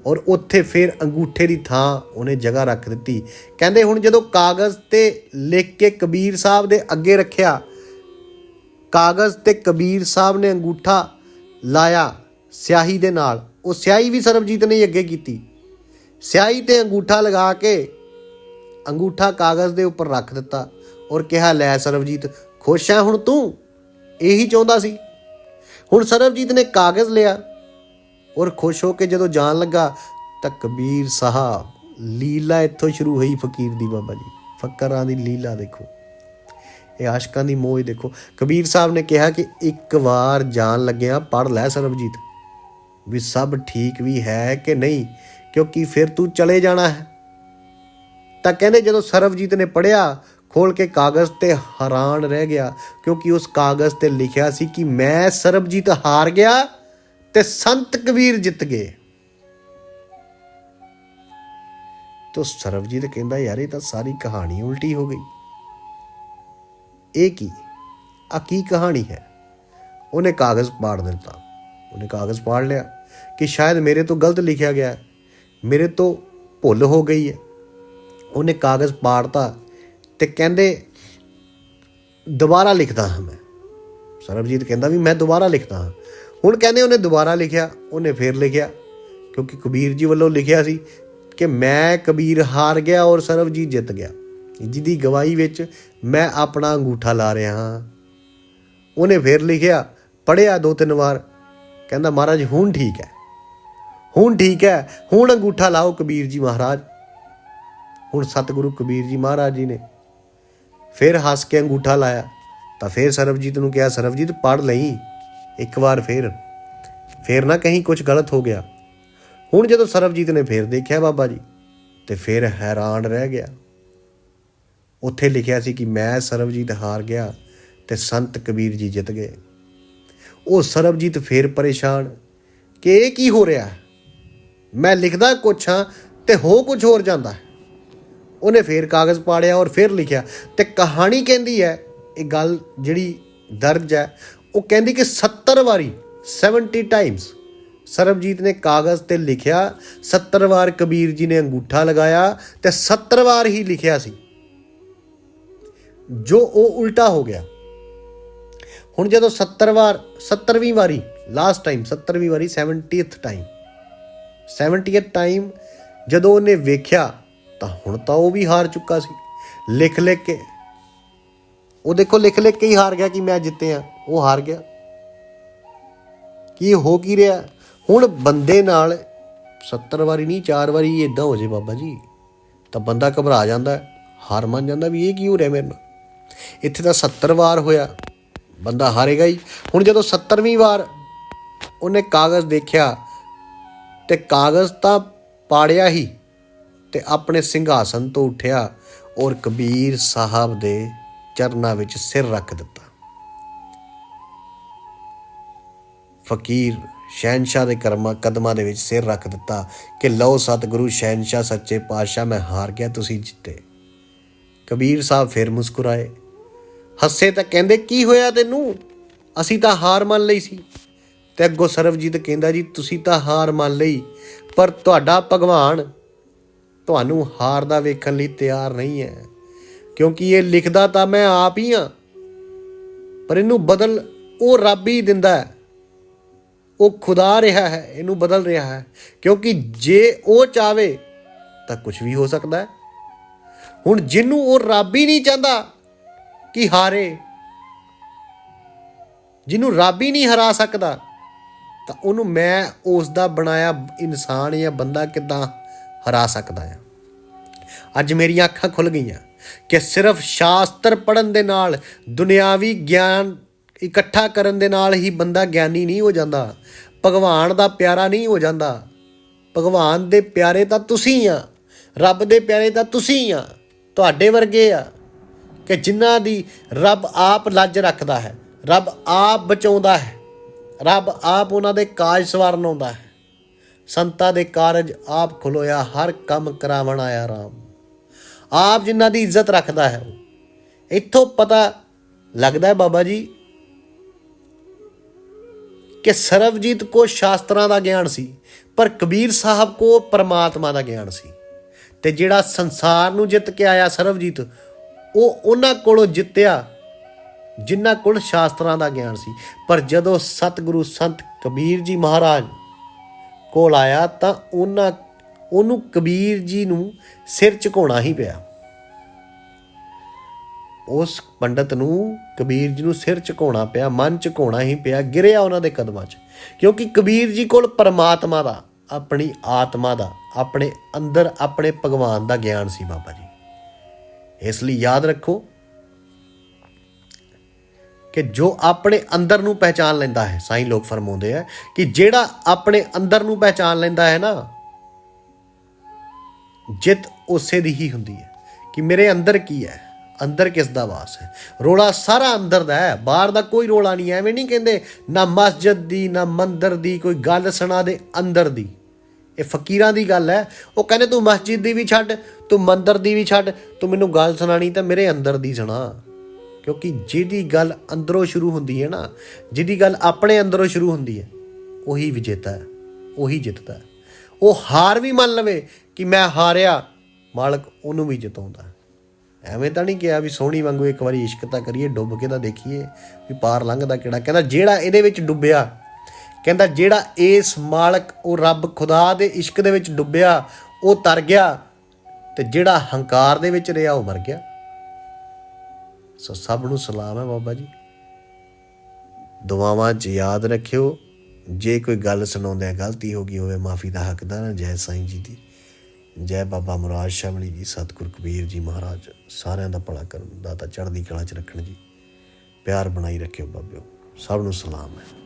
ਔਰ ਉੱਥੇ ਫਿਰ ਅੰਗੂਠੇ ਦੀ ਥਾਂ ਉਹਨੇ ਜਗ੍ਹਾ ਰੱਖ ਦਿੱਤੀ। ਕਹਿੰਦੇ ਹੁਣ ਜਦੋਂ ਕਾਗਜ਼ ਤੇ ਲਿਖ ਕੇ ਕਬੀਰ ਸਾਹਿਬ ਦੇ ਅੱਗੇ ਰੱਖਿਆ, ਕਾਗਜ਼ ਤੇ ਕਬੀਰ ਸਾਹਿਬ ਨੇ ਅੰਗੂਠਾ ਲਾਇਆ ਸਿਆਹੀ ਦੇ ਨਾਲ, ਉਹ ਸਿਆਹੀ ਵੀ ਸਰਬਜੀਤ ਨੇ ਹੀ ਅੱਗੇ ਕੀਤੀ। ਸਿਆਹੀ ਤੇ ਅੰਗੂਠਾ ਲਗਾ ਕੇ ਅੰਗੂਠਾ ਕਾਗਜ਼ ਦੇ ਉੱਪਰ ਰੱਖ ਦਿੱਤਾ ਔਰ ਕਿਹਾ ਲੈ ਸਰਬਜੀਤ ਖੁਸ਼ ਹੈ ਹੁਣ ਤੂੰ, ਇਹੀ ਚਾਹੁੰਦਾ ਸੀ। ਹੁਣ ਸਰਬਜੀਤ ਨੇ ਕਾਗਜ਼ ਲਿਆ ਔਰ ਖੁਸ਼ ਹੋ ਕੇ ਜਦੋਂ ਜਾਣ ਲੱਗਾ ਤਾਂ ਕਬੀਰ ਸਾਹਿਬ, ਲੀਲਾ ਇੱਥੋਂ ਸ਼ੁਰੂ ਹੋਈ ਫਕੀਰ ਦੀ ਬਾਬਾ ਜੀ, ਫਕਰਾਂ ਦੀ ਲੀਲਾ ਦੇਖੋ, ਇਹ ਆਸ਼ਕਾਂ ਦੀ ਮੋਜ ਦੇਖੋ। ਕਬੀਰ ਸਾਹਿਬ ਨੇ ਕਿਹਾ ਕਿ ਇੱਕ ਵਾਰ ਜਾਣ ਲੱਗਿਆ ਪੜ੍ਹ ਲੈ ਸਰਬਜੀਤ ਵੀ ਸਭ ਠੀਕ ਵੀ ਹੈ ਕਿ ਨਹੀਂ, ਕਿਉਂਕਿ ਫਿਰ ਤੂੰ ਚਲੇ ਜਾਣਾ ਹੈ। ਤਾਂ ਕਹਿੰਦੇ ਜਦੋਂ ਸਰਬਜੀਤ ਨੇ ਪੜ੍ਹਿਆ ਖੋਲ ਕੇ ਕਾਗਜ਼ ਤੇ ਹੈਰਾਨ ਰਹਿ ਗਿਆ, ਕਿਉਂਕਿ ਉਸ ਕਾਗਜ਼ ਤੇ ਲਿਖਿਆ ਸੀ ਕਿ ਮੈਂ ਸਰਬਜੀਤ ਹਾਰ ਗਿਆ ਤੇ ਸੰਤ ਕਬੀਰ ਜਿੱਤ ਗਏ। ਤੋ ਸਰਬਜੀਤ ਕਹਿੰਦਾ ਯਾਰ ਇਹ ਤਾਂ ਸਾਰੀ ਕਹਾਣੀ ਉਲਟੀ ਹੋ ਗਈ, ਇਹ ਕੀ ਆ ਕੀ ਕਹਾਣੀ ਹੈ। ਉਹਨੇ ਕਾਗਜ਼ ਪਾੜ ਦਿੱਤਾ, ਉਹਨੇ ਕਾਗਜ਼ ਪਾੜ ਲਿਆ ਕਿ ਸ਼ਾਇਦ ਮੇਰੇ ਤੋਂ ਗਲਤ ਲਿਖਿਆ ਗਿਆ, ਮੇਰੇ ਤੋਂ ਭੁੱਲ ਹੋ ਗਈ ਹੈ। ਉਹਨੇ ਕਾਗਜ਼ ਪਾੜਤਾ ਤੇ ਕਹਿੰਦੇ ਦੁਬਾਰਾ ਲਿਖਦਾ ਹਾਂ ਮੈਂ। ਸਰਬਜੀਤ ਕਹਿੰਦਾ ਵੀ ਮੈਂ ਦੁਬਾਰਾ ਲਿਖਦਾ ਹਾਂ। ਹੁਣ ਕਹਿੰਦੇ ਉਹਨੇ ਦੁਬਾਰਾ ਲਿਖਿਆ, ਉਹਨੇ ਫੇਰ ਲਿਖਿਆ, ਕਿਉਂਕਿ ਕਬੀਰ ਜੀ ਵੱਲੋਂ ਲਿਖਿਆ ਸੀ ਕਿ ਮੈਂ ਕਬੀਰ ਹਾਰ ਗਿਆ ਔਰ ਸਰਬਜੀਤ ਜਿੱਤ ਗਿਆ, ਜਿਹਦੀ ਗਵਾਹੀ ਵਿੱਚ ਮੈਂ ਆਪਣਾ ਅੰਗੂਠਾ ਲਾ ਰਿਹਾ ਹਾਂ। ਉਹਨੇ ਫੇਰ ਲਿਖਿਆ, ਪੜ੍ਹਿਆ 2-3 ਵਾਰ, ਕਹਿੰਦਾ ਮਹਾਰਾਜ ਹੁਣ ਠੀਕ ਹੈ, ਹੁਣ ਠੀਕ ਹੈ, ਹੁਣ ਅੰਗੂਠਾ ਲਾਓ ਕਬੀਰ ਜੀ ਮਹਾਰਾਜ। ਹੁਣ ਸਤਿਗੁਰੂ ਕਬੀਰ ਜੀ ਮਹਾਰਾਜ ਜੀ ਨੇ ਫਿਰ ਹੱਸ ਕੇ ਅੰਗੂਠਾ ਲਾਇਆ ਤਾਂ ਫਿਰ ਸਰਬਜੀਤ ਨੂੰ ਕਿਹਾ ਸਰਬਜੀਤ ਪੜ੍ਹ ਲਈ ਇੱਕ ਵਾਰ, ਫਿਰ ਨਾ ਕਹੀਂ ਕੁਝ ਗਲਤ ਹੋ ਗਿਆ। ਹੁਣ ਜਦੋਂ ਸਰਬਜੀਤ ਨੇ ਫਿਰ ਦੇਖਿਆ ਬਾਬਾ ਜੀ ਤੇ ਫਿਰ ਹੈਰਾਨ ਰਹਿ ਗਿਆ। ਉੱਥੇ ਲਿਖਿਆ ਸੀ ਕਿ ਮੈਂ ਸਰਬਜੀਤ ਹਾਰ ਗਿਆ ਤੇ ਸੰਤ ਕਬੀਰ ਜੀ ਜਿੱਤ ਗਏ। ਉਹ ਸਰਬਜੀਤ ਫਿਰ ਪਰੇਸ਼ਾਨ ਕਿ ਇਹ ਕੀ ਹੋ ਰਿਹਾ, ਮੈਂ ਲਿਖਦਾ ਕੁਛ ਹਾਂ ਤੇ ਹੋ ਕੁਛ ਹੋਰ ਜਾਂਦਾ। ਉਹਨੇ ਫਿਰ ਕਾਗਜ਼ ਪਾੜਿਆ ਔਰ ਫਿਰ ਲਿਖਿਆ। ਤੇ ਕਹਾਣੀ ਕਹਿੰਦੀ ਹੈ, ਇਹ ਗੱਲ ਜਿਹੜੀ ਦਰਜ ਹੈ ਉਹ ਕਹਿੰਦੀ ਕਿ 70 ਵਾਰੀ 70 ਟਾਈਮਸ ਸਰਬਜੀਤ ਨੇ ਕਾਗਜ਼ ਤੇ ਲਿਖਿਆ, 70 ਵਾਰ ਕਬੀਰ ਜੀ ਨੇ ਅੰਗੂਠਾ ਲਗਾਇਆ ਤੇ 70 ਵਾਰ ਹੀ ਲਿਖਿਆ ਸੀ, ਜੋ ਉਹ ਉਲਟਾ ਹੋ ਗਿਆ। ਹੁਣ ਜਦੋਂ 70ਵੀਂ ਵਾਰੀ ਲਾਸਟ ਟਾਈਮ 70ਵੀਂ ਵਾਰੀ 70th ਟਾਈਮ ਜਦੋਂ ਉਹਨੇ ਵੇਖਿਆ ਤਾਂ ਹੁਣ ਤਾਂ ਉਹ ਵੀ ਹਾਰ ਚੁੱਕਾ ਸੀ। ਲਿਖ ਕੇ ਉਹ ਦੇਖੋ ਲਿਖ ਕੇ ਹੀ ਹਾਰ ਗਿਆ ਕਿ ਮੈਂ ਜਿੱਤਿਆ, ਉਹ ਹਾਰ ਗਿਆ। ਕੀ ਹੋ ਕੀ ਰਿਹਾ ਹੁਣ ਬੰਦੇ ਨਾਲ 70 ਵਾਰੀ ਨਹੀਂ 4 ਵਾਰੀ ਇੱਦਾਂ ਹੋ ਜੇ ਬਾਬਾ ਜੀ ਤਾਂ ਬੰਦਾ ਘਬਰਾ ਜਾਂਦਾ, ਹਾਰ ਮੰਨ ਜਾਂਦਾ ਵੀ ਇਹ ਕੀ ਹੋ ਰਿਹਾ ਮੇਰੇ ਨਾਲ। ਇੱਥੇ ਤਾਂ 70 ਵਾਰ ਹੋਇਆ, ਬੰਦਾ ਹਾਰੇਗਾ ਹੀ। ਹੁਣ ਜਦੋਂ 70ਵੀਂ ਵਾਰ ਉਹਨੇ ਕਾਗਜ਼ ਦੇਖਿਆ ਤੇ ਕਾਗਜ਼ ਤਾਂ ਪਾੜਿਆ ਹੀ ਤੇ ਆਪਣੇ ਸਿੰਘਾਸਨ ਤੋਂ ਉੱਠਿਆ ਔਰ ਕਬੀਰ ਸਾਹਿਬ ਦੇ ਚਰਨਾਂ ਵਿੱਚ ਸਿਰ ਰੱਖ ਦਿੱਤਾ। ਫਕੀਰ ਸ਼ਹਿਨशाह ਦੇ ਕਦਮਾਂ ਦੇ ਵਿੱਚ ਸਿਰ ਰੱਖ ਦਿੱਤਾ ਕਿ ਲਓ ਸਤਿਗੁਰੂ ਸ਼ਹਿਨशाह ਸੱਚੇ ਪਾਤਸ਼ਾਹ, ਮੈਂ ਹਾਰ ਗਿਆ, ਤੁਸੀਂ ਜਿੱਤੇ। ਕਬੀਰ ਸਾਹਿਬ ਫਿਰ ਮੁਸਕਰਾਏ, ਹੱਸੇ ਤਾਂ ਕਹਿੰਦੇ ਕੀ ਹੋਇਆ ਤੈਨੂੰ, ਅਸੀਂ ਤਾਂ ਹਾਰ ਮੰਨ ਲਈ ਸੀ। ਤੇ ਅੱਗੋਂ ਸਰਬਜੀਤ ਕਹਿੰਦਾ ਜੀ ਤੁਸੀਂ ਤਾਂ ਹਾਰ ਮੰਨ ਲਈ, ਪਰ ਤੁਹਾਡਾ ਭਗਵਾਨ ਤੁਹਾਨੂੰ ਹਾਰ ਦਾ ਵੇਖਣ ਲਈ ਤਿਆਰ ਨਹੀਂ ਹੈ, ਕਿਉਂਕਿ ਇਹ ਲਿਖਦਾ ਤਾਂ ਮੈਂ ਆਪ ਹੀ ਹਾਂ, ਪਰ ਇਹਨੂੰ ਬਦਲ ਉਹ ਰੱਬ ਹੀ ਦਿੰਦਾ ਹੈ, ਉਹ ਖੁਦਾ ਰਿਹਾ ਹੈ, ਇਹਨੂੰ ਬਦਲ ਰਿਹਾ ਹੈ, ਕਿਉਂਕਿ ਜੇ ਉਹ ਚਾਵੇ ਤਾਂ ਕੁਝ ਵੀ ਹੋ ਸਕਦਾ ਹੈ। ਹੁਣ ਜਿਹਨੂੰ ਉਹ ਰੱਬ ਹੀ ਨਹੀਂ ਚਾਹੁੰਦਾ ਕਿ ਹਾਰੇ, ਜਿਹਨੂੰ ਰੱਬ ਹੀ ਨਹੀਂ ਹਰਾ ਸਕਦਾ, ਤਾਂ ਉਹਨੂੰ ਮੈਂ ਉਸ ਦਾ ਬਣਾਇਆ ਇਨਸਾਨ ਜਾਂ ਬੰਦਾ ਕਿੱਦਾਂ ਹਰਾ ਸਕਦਾ ਆ। ਅੱਜ ਮੇਰੀਆਂ ਅੱਖਾਂ ਖੁੱਲ੍ਹ ਗਈਆਂ ਕਿ ਸਿਰਫ ਸ਼ਾਸਤਰ ਪੜ੍ਹਨ ਦੇ ਨਾਲ, ਦੁਨਿਆਵੀ ਗਿਆਨ ਇਕੱਠਾ ਕਰਨ ਦੇ ਨਾਲ ਹੀ ਬੰਦਾ ਗਿਆਨੀ ਨਹੀਂ ਹੋ ਜਾਂਦਾ, ਭਗਵਾਨ ਦਾ ਪਿਆਰਾ ਨਹੀਂ ਹੋ ਜਾਂਦਾ। ਭਗਵਾਨ ਦੇ ਪਿਆਰੇ ਤਾਂ ਤੁਸੀਂ ਆ, ਰੱਬ ਦੇ ਪਿਆਰੇ ਤਾਂ ਤੁਸੀਂ ਆ, ਤੁਹਾਡੇ ਵਰਗੇ ਆ ਕਿ ਜਿਨ੍ਹਾਂ ਦੀ ਰੱਬ ਆਪ ਲੱਜ ਰੱਖਦਾ ਹੈ, ਰੱਬ ਆਪ ਬਚਾਉਂਦਾ ਹੈ, ਰੱਬ ਆਪ ਉਹਨਾਂ ਦੇ ਕਾਜ ਸਵਾਰਨ ਆਉਂਦਾ ਹੈ। ਸੰਤਾਂ ਦੇ ਕਾਰਜ ਆਪ ਖਲੋਇਆ, ਹਰ ਕੰਮ ਕਰਾਵਣ ਆਇਆ ਰਾਮ। ਆਪ ਜਿਨ੍ਹਾਂ ਦੀ ਇੱਜ਼ਤ ਰੱਖਦਾ ਹੈ। ਇੱਥੋਂ ਪਤਾ ਲੱਗਦਾ ਹੈ ਬਾਬਾ ਜੀ ਕਿ ਸਰਬਜੀਤ ਕੋ ਸ਼ਾਸਤਰਾਂ ਦਾ ਗਿਆਨ ਸੀ, ਪਰ ਕਬੀਰ ਸਾਹਿਬ ਕੋ ਪਰਮਾਤਮਾ ਦਾ ਗਿਆਨ ਸੀ। ਤੇ ਜਿਹੜਾ ਸੰਸਾਰ ਨੂੰ ਜਿੱਤ ਕੇ ਆਇਆ ਸਰਬਜੀਤ, ਉਹ ਉਹਨਾਂ ਕੋਲੋਂ ਜਿੱਤਿਆ ਜਿਨ੍ਹਾਂ ਕੋਲ ਸ਼ਾਸਤਰਾਂ ਦਾ ਗਿਆਨ ਸੀ। ਪਰ ਜਦੋਂ ਸਤਿਗੁਰੂ ਸੰਤ ਕਬੀਰ ਜੀ ਮਹਾਰਾਜ ਕੋਲ ਆਇਆ ਤਾਂ ਉਹਨੂੰ ਕਬੀਰ ਜੀ ਨੂੰ ਸਿਰ ਝੁਕਾਉਣਾ ਹੀ ਪਿਆ। ਉਸ ਪੰਡਤ ਨੂੰ ਕਬੀਰ ਜੀ ਨੂੰ ਸਿਰ ਝੁਕਾਉਣਾ ਪਿਆ, ਮਨ ਝੁਕਾਉਣਾ ਹੀ ਪਿਆ, ਗਿਰਿਆ ਉਹਨਾਂ ਦੇ ਕਦਮਾਂ 'ਚ, ਕਿਉਂਕਿ ਕਬੀਰ ਜੀ ਕੋਲ ਪਰਮਾਤਮਾ ਦਾ, ਆਪਣੀ ਆਤਮਾ ਦਾ, ਆਪਣੇ ਅੰਦਰ ਆਪਣੇ ਭਗਵਾਨ ਦਾ ਗਿਆਨ ਸੀ ਬਾਬਾ ਜੀ। ਇਸ ਲਈ ਯਾਦ ਰੱਖੋ ਕਿ ਜੋ ਆਪਣੇ ਅੰਦਰ ਨੂੰ ਪਹਿਚਾਨ ਲੈਂਦਾ ਹੈ, ਸਾਈਂ ਲੋਕ ਫਰਮਾਉਂਦੇ ਆ ਕਿ ਜਿਹੜਾ ਆਪਣੇ ਅੰਦਰ ਨੂੰ ਪਹਿਚਾਨ ਲੈਂਦਾ ਹੈ ਨਾ, ਜਿੱਤ ਉਸੇ ਦੀ ਹੀ ਹੁੰਦੀ ਹੈ ਕਿ ਮੇਰੇ ਅੰਦਰ ਕੀ ਹੈ, ਅੰਦਰ ਕਿਸ ਦਾ ਵਾਸ ਹੈ। ਰੋਲਾ ਸਾਰਾ ਅੰਦਰ ਦਾ ਹੈ, ਬਾਹਰ ਦਾ ਕੋਈ ਰੋਲਾ ਨਹੀਂ। ਐਵੇਂ ਨਹੀਂ ਕਹਿੰਦੇ ਨਾ ਮਸਜਿਦ ਦੀ ਨਾ ਮੰਦਰ ਦੀ ਕੋਈ ਗੱਲ ਸੁਣਾ ਦੇ, ਅੰਦਰ ਦੀ। ਇਹ ਫਕੀਰਾਂ ਦੀ ਗੱਲ ਹੈ। ਉਹ ਕਹਿੰਦੇ ਤੂੰ ਮਸਜਿਦ ਦੀ ਵੀ ਛੱਡ, ਤੂੰ ਮੰਦਰ ਦੀ ਵੀ ਛੱਡ, ਤੂੰ ਮੈਨੂੰ ਗੱਲ ਸੁਣਾਣੀ ਤਾਂ ਮੇਰੇ ਅੰਦਰ ਦੀ ਸੁਣਾ। ਕਿਉਂਕਿ ਜਿਹਦੀ ਗੱਲ ਅੰਦਰੋਂ ਸ਼ੁਰੂ ਹੁੰਦੀ ਹੈ ਨਾ, ਜਿਹਦੀ ਗੱਲ ਆਪਣੇ ਅੰਦਰੋਂ ਸ਼ੁਰੂ ਹੁੰਦੀ ਹੈ, ਉਹੀ ਵਿਜੇਤਾ ਹੈ, ਉਹੀ ਜਿੱਤਦਾ ਹੈ। ਉਹ ਹਾਰ ਵੀ ਮੰਨ ਲਵੇ ਕਿ ਮੈਂ ਹਾਰਿਆ, ਮਾਲਕ ਉਹਨੂੰ ਵੀ ਜਿਤਾਉਂਦਾ। ਐਵੇਂ ਤਾਂ ਨਹੀਂ ਕਿਹਾ ਵੀ ਸੋਹਣੀ ਵਾਂਗੂ ਇੱਕ ਵਾਰੀ ਇਸ਼ਕ ਤਾਂ ਕਰੀਏ, ਡੁੱਬ ਕੇ ਤਾਂ ਦੇਖੀਏ ਵੀ ਪਾਰ ਲੰਘਦਾ ਕਿਹੜਾ। ਕਹਿੰਦਾ ਜਿਹੜਾ ਇਹਦੇ ਵਿੱਚ ਡੁੱਬਿਆ, ਕਹਿੰਦਾ ਜਿਹੜਾ ਇਸ ਮਾਲਕ ਉਹ ਰੱਬ ਖੁਦਾ ਦੇ ਇਸ਼ਕ ਦੇ ਵਿੱਚ ਡੁੱਬਿਆ ਉਹ ਤਰ ਗਿਆ, ਤੇ ਜਿਹੜਾ ਹੰਕਾਰ ਦੇ ਵਿੱਚ ਰਿਹਾ ਉਹ ਮਰ ਗਿਆ। ਸੋ ਸਭ ਨੂੰ ਸਲਾਮ ਹੈ ਬਾਬਾ ਜੀ। ਦੁਆਵਾਂ 'ਚ ਯਾਦ ਰੱਖਿਓ, ਜੇ ਕੋਈ ਗੱਲ ਸੁਣਾਉਂਦਿਆਂ ਗਲਤੀ ਹੋ ਗਈ ਹੋਵੇ, ਮਾਫੀ ਦਾ ਹੱਕਦਾਰ ਹਾਂ। ਜੈ ਸਾਈਂ ਜੀ ਦੀ, ਜੈ ਬਾਬਾ ਮੁਰਾਦ ਸ਼ਾਮਲੀ ਜੀ, ਸਤਿਗੁਰ ਕਬੀਰ ਜੀ ਮਹਾਰਾਜ ਸਾਰਿਆਂ ਦਾ ਭਲਾ ਕਰਨ, ਦਾਤਾ ਚੜ੍ਹਦੀ ਕਲਾ 'ਚ ਰੱਖਣ ਜੀ। ਪਿਆਰ ਬਣਾਈ ਰੱਖਿਓ ਬਾਬਿਓ। ਸਭ ਨੂੰ ਸਲਾਮ ਹੈ।